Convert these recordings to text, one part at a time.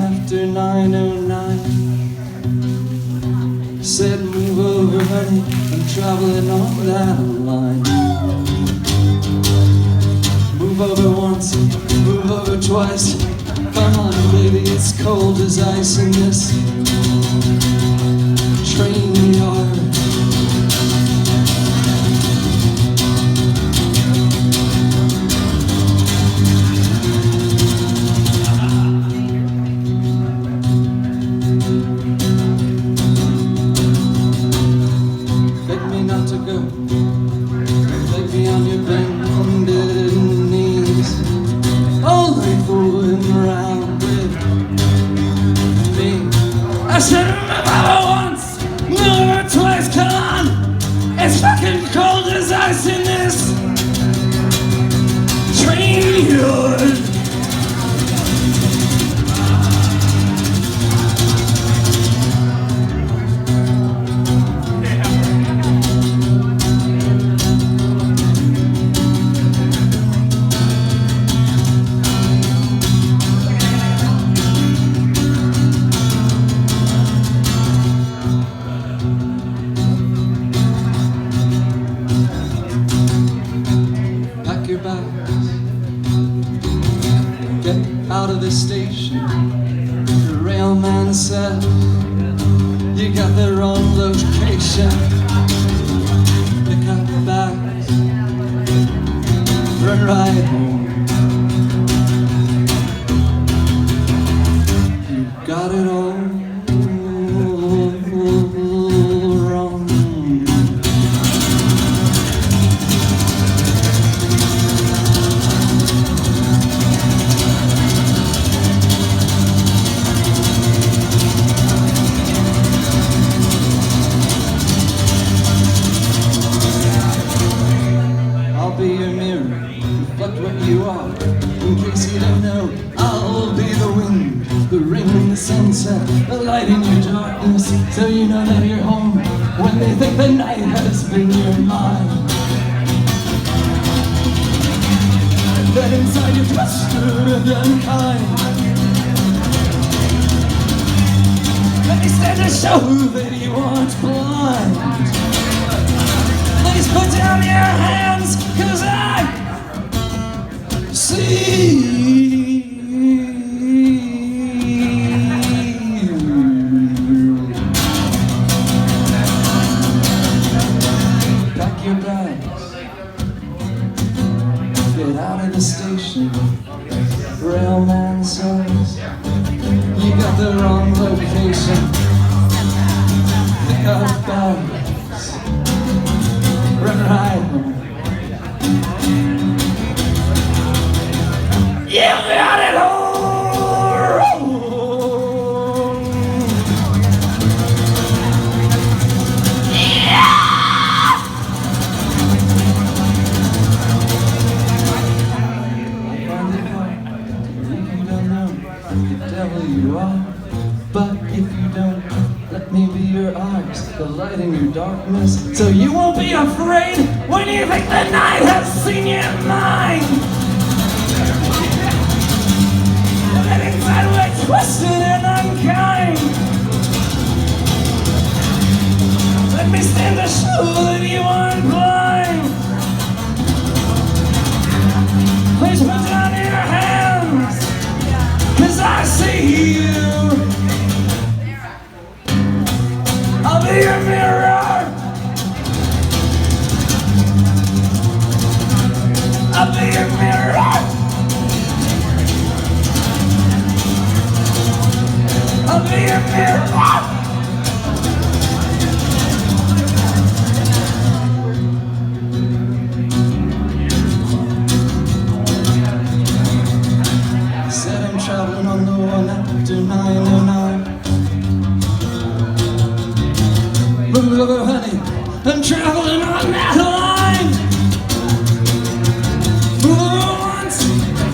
after 9:09. Said move over honey, I'm traveling on that line. Move over once, move over twice. Come on baby, it's cold as ice in this Trainyard. Beg me not to go, beg me on your bended knees, only fooling around with me. I said move over once, move over twice, come on. It's fucking cold as ice in this Trainyard. Your bags, get out of the station. The railman said you got the wrong location. Pick up the bags, run right home. You got it all wrong. I'll be your mirror, reflect what you are. In case you don't know, I'll be the wind, the rain in the sunset, the light in your darkness, so you know that you're home when they think the night has been your mind. That inside you're twisted and unkind. Let me stand to show that you aren't blind. Please put down your hands, 'cause I see you. Pack your bags, get out of the station. Railman says you got the wrong location. Pick up bags, run right home. You got it all wrong. Yeah! I find it hard to believe you don't know the devil you are. But if you don't, let me be your eyes, the light in your darkness, so you won't be afraid when you think the night has seen your mind. That inside we're twisted and unkind. Let me stand to show that you aren't blind. Please put down your hands, 'cause I see you. I'll be your mirror. I'll be your mirror. I'll be your mirror. Said I'm traveling on the one after 9:09. Move over, honey, I'm traveling on that line. Move over once,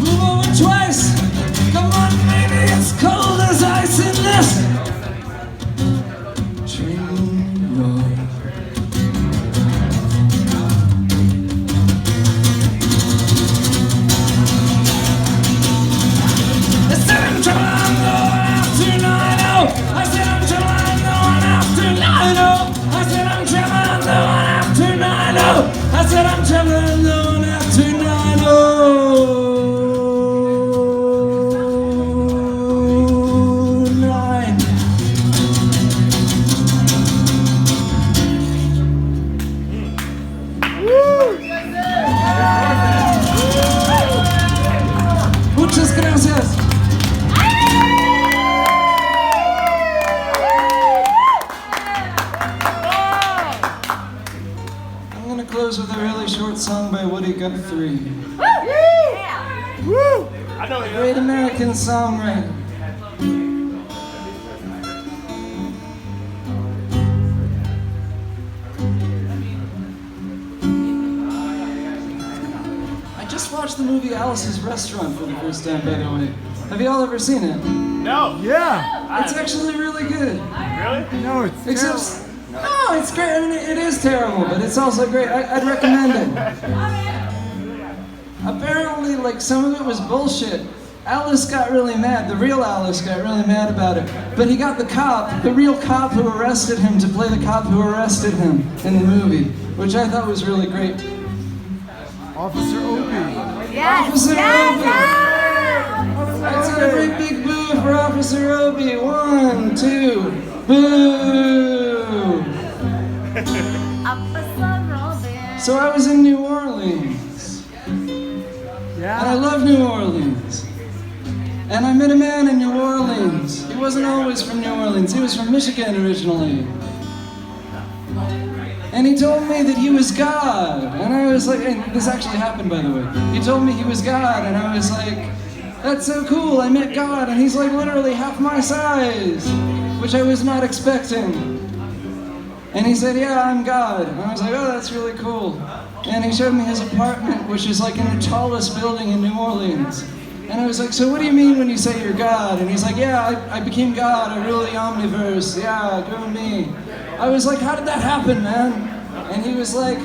move over twice. Come on, baby, it's cold as ice in this Trainyard. I said I'm traveling on the got 3. Woo! I know Great American songwriter. I just watched the movie Alice's Restaurant for the first time, by the way. Have you all ever seen it? No. Yeah. It's actually really good. Really? No, it's Except, no, it's great. I mean, it is terrible, but it's also great. I'd recommend it. Apparently, like, some of it was bullshit. Alice got really mad. The real Alice got really mad about it. But he got the real cop who arrested him to play the cop who arrested him in the movie, which I thought was really great. Officer Opie. Yes. Officer Yes. Opie. Let's get a great big boo for Officer Opie. 1, 2, boo! Officer Robin. So I was in New Orleans. Yeah. And I love New Orleans. And I met a man in New Orleans. He wasn't always from New Orleans. He was from Michigan originally. And he told me that he was God. And I was like, and this actually happened, by the way. He told me he was God, and I was like, that's so cool, I met God, and he's like literally half my size, which I was not expecting. And he said, yeah, I'm God. And I was like, oh, that's really cool. And he showed me his apartment, which is like in the tallest building in New Orleans. And I was like, so what do you mean when you say you're God? And he's like, yeah, I became God, I rule the omniverse, yeah, go me. I was like, how did that happen, man? And he was like,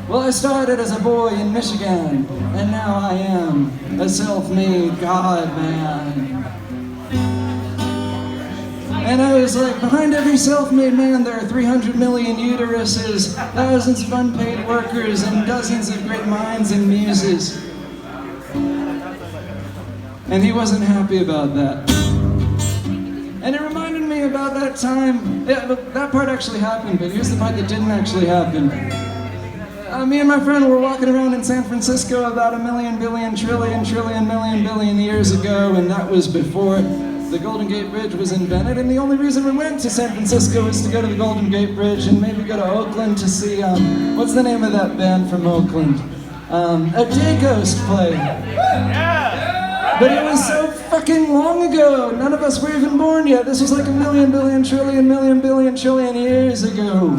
well, I started as a boy in Michigan, and now I am a self-made God man. And I was like, behind every self-made man, there are 300 million uteruses, thousands of unpaid workers, and dozens of great minds and muses. And he wasn't happy about that. And it reminded me about that time. Yeah, that part actually happened, but here's the part that didn't actually happen. Me and my friend were walking around in San Francisco about 1 million, billion, trillion, million, billion years ago, and that was before the Golden Gate Bridge was invented. And the only reason we went to San Francisco was to go to the Golden Gate Bridge and maybe go to Oakland to see, what's the name of that band from Oakland? A Day Ghost play. But it was so fucking long ago. None of us were even born yet. This was like 1 million, billion, trillion, million, billion, trillion years ago.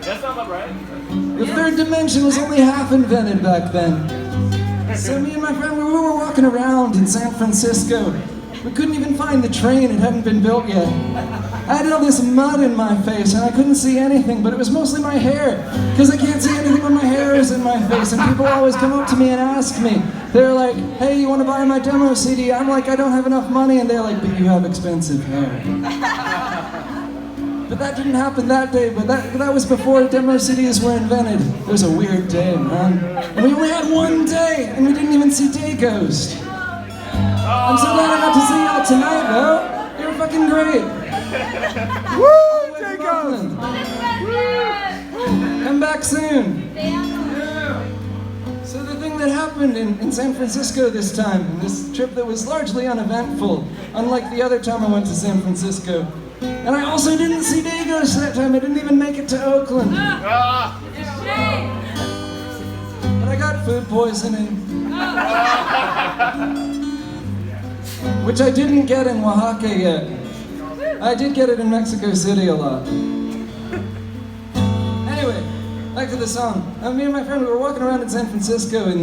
That sounds about right. The third dimension was only half invented back then. So me and my friend, we were walking around in San Francisco. We couldn't even find the train. It hadn't been built yet. I had all this mud in my face and I couldn't see anything, but it was mostly my hair, because I can't see anything when my hair is in my face. And people always come up to me and ask me, they're like, hey, you want to buy my demo CD? I'm like, I don't have enough money. And they're like, but you have expensive hair. But that didn't happen that day, but that was before demo CDs were invented. It was a weird day, man. And we only had one day, and we didn't even see Day Ghost. I'm so glad I got to see y'all tonight, though. You're fucking great. Woo! Day Ghost! Come back soon. So the thing that happened in San Francisco this time, this trip that was largely uneventful, unlike the other time I went to San Francisco, and I also didn't see Day Ghost that time. I didn't even make it to Oakland. But I got food poisoning. Which I didn't get in Oaxaca yet. I did get it in Mexico City a lot. Anyway, back to the song. Me and my friend, we were walking around in San Francisco in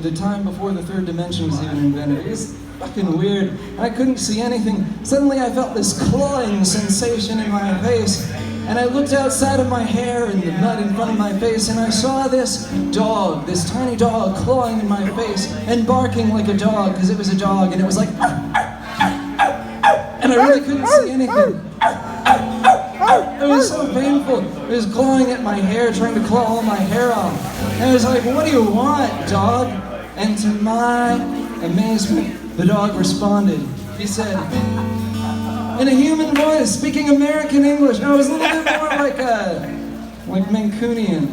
the time before the third dimension was even invented. It was fucking weird. I couldn't see anything. Suddenly I felt this clawing sensation in my face, and I looked outside of my hair and the mud in front of my face, and I saw this dog, this tiny dog, clawing in my face and barking like a dog, because it was a dog, and it was like, and I really couldn't see anything. It was so painful. It was clawing at my hair, trying to claw all my hair off. And I was like, what do you want, dog? And to my amazement, the dog responded. He said, in a human voice, speaking American English. No, it was a little bit more like Mancunian.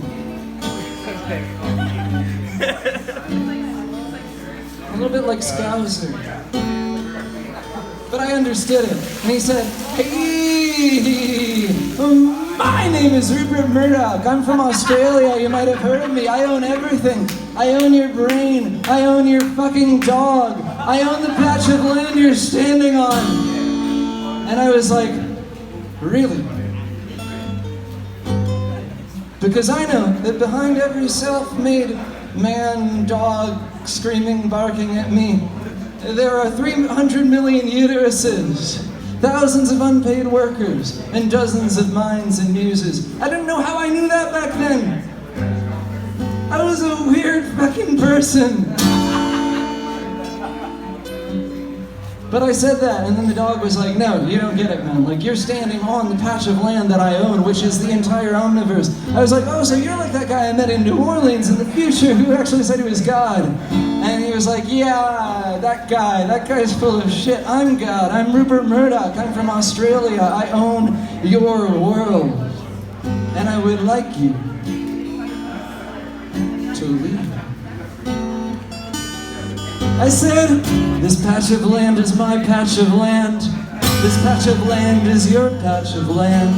A little bit like Scouser. but I understood it. And he said, "Hey, my name is Rupert Murdoch. I'm from Australia. You might have heard of me. I own everything. I own your brain. I own your fucking dog. I own the patch of land you're standing on." And I was like, "Really?" Because I know that behind every self-made man, dog, screaming, barking at me, there are 300 million uteruses, thousands of unpaid workers, and dozens of minds and muses. I didn't know how I knew that back then. I was a weird fucking person. But I said that, and then the dog was like, "No, you don't get it, man. Like, you're standing on the patch of land that I own, which is the entire omniverse." I was like, "Oh, so you're like that guy I met in New Orleans in the future who actually said he was God." And he was like, "Yeah, that guy's full of shit. I'm God. I'm Rupert Murdoch. I'm from Australia. I own your world. And I would like you to leave." I said, "This patch of land is my patch of land. This patch of land is your patch of land.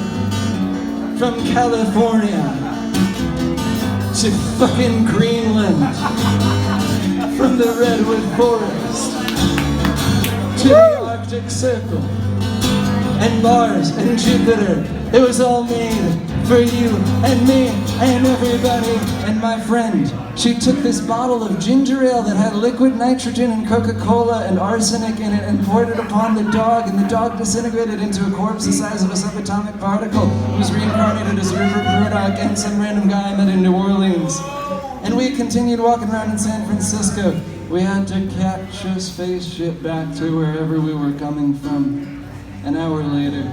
From California to fucking Greenland. From the Redwood Forest to the Arctic Circle. And Mars and Jupiter. It was all made for you and me and everybody." And my friend, she took this bottle of ginger ale that had liquid nitrogen and Coca-Cola and arsenic in it and poured it upon the dog, and the dog disintegrated into a corpse the size of a subatomic particle. It was reincarnated as Rupert Murdoch and some random guy I met in New Orleans. And we continued walking around in San Francisco. We had to catch a spaceship back to wherever we were coming from. An hour later.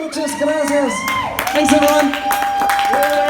Muchas gracias. Thanks, everyone.